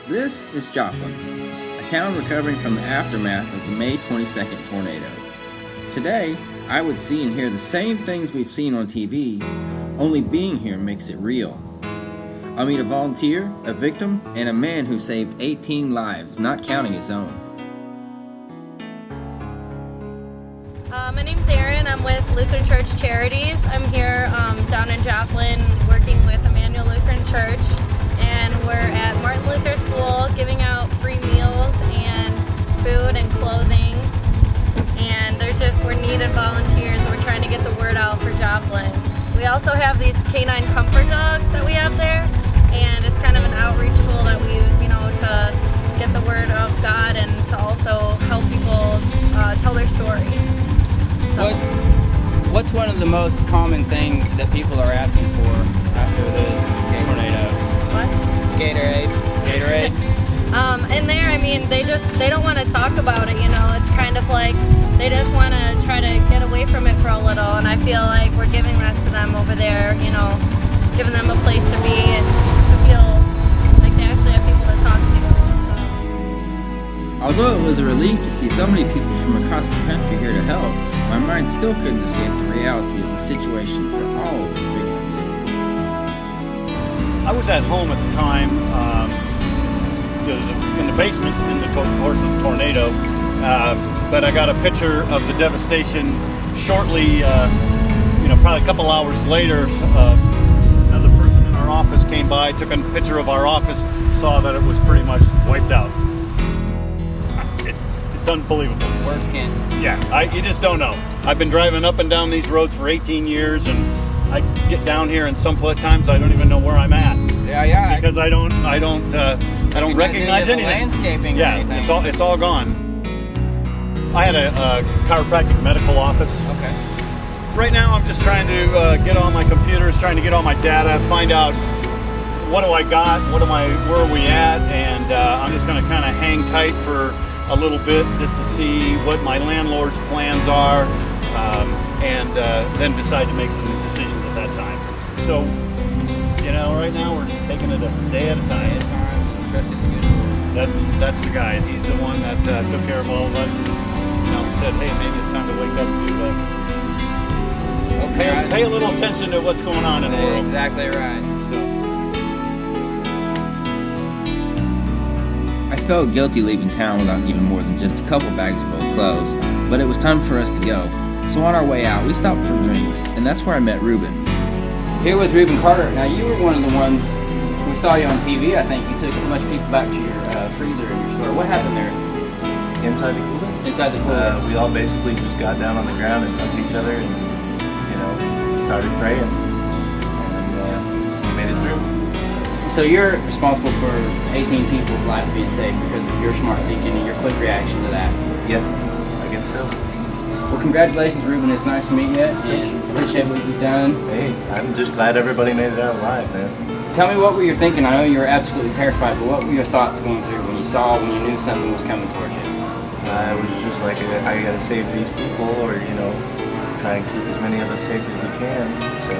This is Joplin, a town recovering from the aftermath of the May 22nd tornado. Today, I would see and hear the same things we've seen on TV, only being here makes it real. I'll meet a volunteer, a victim, and a man who saved 18 lives, not counting his own. My name's Erin. I'm with Lutheran Church Charities. I'm here down in Joplin working with Emmanuel Lutheran Church, and we're at Martin Luther School giving out free meals and food and clothing, and we're needed volunteers. We're trying to get the word out for Joplin. We also have these canine comfort dogs that we have there, and it's kind of an outreach tool that we use, to get the word of God and to also help people tell their story. So. What's one of the most common things that people are asking for after the tornado? What? Gatorade. In there, they don't want to talk about it, It's kind of like they just want to try to get away from it for a little, and I feel like we're giving that to them over there, giving them a place to be and to feel like they actually have people to talk to. So. Although it was a relief to see so many people from across the country here to help, my mind still couldn't escape the reality of the situation for all of the victims. I was at home at the time, in the basement in the course of the tornado, but I got a picture of the devastation shortly, probably a couple hours later. Another person in our office came by, took a picture of our office, saw that it was pretty much wiped out. It's unbelievable. Words can't. Yeah, you just don't know. I've been driving up and down these roads for 18 years, and I get down here, and some times I don't even know where I'm at. Yeah. Because I don't recognize anything. Landscaping. Yeah, anything. it's all gone. I had a chiropractic medical office. Okay. Right now, I'm just trying to get on my computers, trying to get all my data, find out what do I got, where are we at, and I'm just going to kind of hang tight for a little bit just to see what my landlord's plans are, and then decide to make some decisions at that time. So, right now we're just taking it a day at a time. It's all right. Trust it good. That's the guy. He's the one that took care of all of us. And, said, hey, maybe it's time to wake up to pay a little attention to what's going on in the world. Exactly right. I felt guilty leaving town without even more than just a couple bags of old clothes, but it was time for us to go. So on our way out, we stopped for drinks, and that's where I met Ruben. Here with Ruben Carter. Now, you were one of the ones, we saw you on TV, I think. You took a bunch of people back to your freezer in your store. What happened there? Inside the cooler? Inside the cooler. We all basically just got down on the ground and hugged each other and, started praying. And we made it through. So you're responsible for 18 people's lives being saved because of your smart thinking and your quick reaction to that. Yeah, I guess so. Well, congratulations, Ruben. It's nice to meet you, and appreciate what you've done. Hey, I'm just glad everybody made it out alive, man. Tell me, what were you thinking? I know you were absolutely terrified, but what were your thoughts going through when you knew something was coming towards you? I was just like, I gotta save these people, or, try and keep as many of us safe as we can. So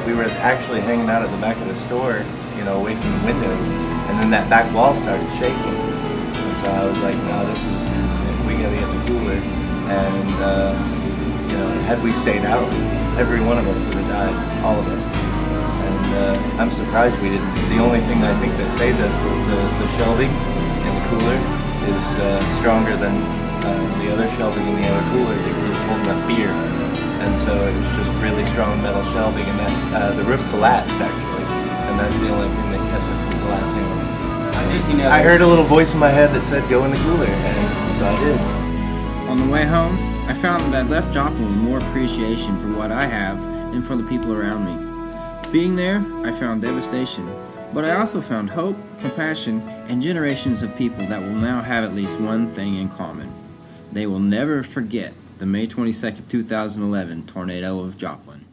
we were actually hanging out at the back of the store, away from the windows, and then that back wall started shaking. And so I was like, no, we gotta get the cooler. And, had we stayed out, every one of us would have died, all of us. And I'm surprised we didn't. The only thing I think that saved us was the shelving in the cooler is stronger than the other shelving in the other cooler because it's holding up beer. And so it was just really strong metal shelving, and that the roof collapsed actually, and that's the only thing that kept it from collapsing. I heard a little voice in my head that said, "Go in the cooler," and so I did. On the way home, I found that I'd left Joplin with more appreciation for what I have and for the people around me. Being there, I found devastation, but I also found hope, compassion, and generations of people that will now have at least one thing in common. They will never forget the May 22nd, 2011 tornado of Joplin.